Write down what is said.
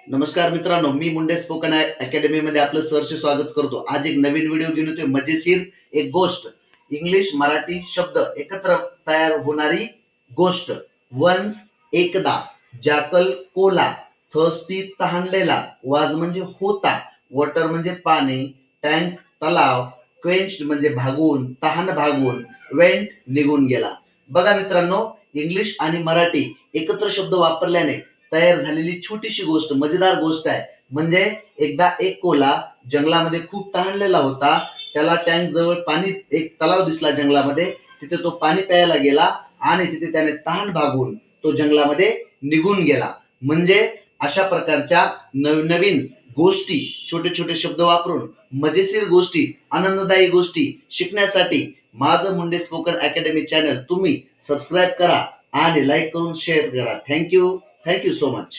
नमस्कार मित्रांनो, मी Munde spoken academy मध्ये आपलं सहर्ष स्वागत करतो. आज एक नवीन व्हिडिओ घेऊन येतोय. मजेशीर एक गोष्ट, इंग्लिश मराठी शब्द एकत्र तयार होणारी गोष्ट. वन्स एकदा, जाकल कोला, थर्स्टी तहानलेला, वाज म्हणजे होता, वॉटर म्हणजे पाणी, टँक तलाव, क्वेंच्ड म्हणजे भागून, तहान भागून, वेंट निघून गेला. बघा मित्रांनो, इंग्लिश आणि मराठी एकत्र शब्द वापरल्याने तयार झालेली छोटीशी गोष्ट, मजेदार गोष्ट आहे. म्हणजे एकदा एक कोला जंगलामध्ये खूप तहानलेला होता. त्याला टँक जवळ पाणी, एक तलाव दिसला जंगलामध्ये. तिथे तो पाणी प्यायला गेला आणि तिथे त्याने तहान भागून तो जंगलामध्ये निघून गेला. म्हणजे अशा प्रकारच्या नवनवीन गोष्टी, छोटे छोटे शब्द वापरून मजेशीर गोष्टी, आनंददायी गोष्टी शिकण्यासाठी माझं मुंडे स्पोकन अकॅडमी चॅनल तुम्ही सबस्क्राईब करा आणि लाईक करून शेअर करा. Thank you. Thank you so much.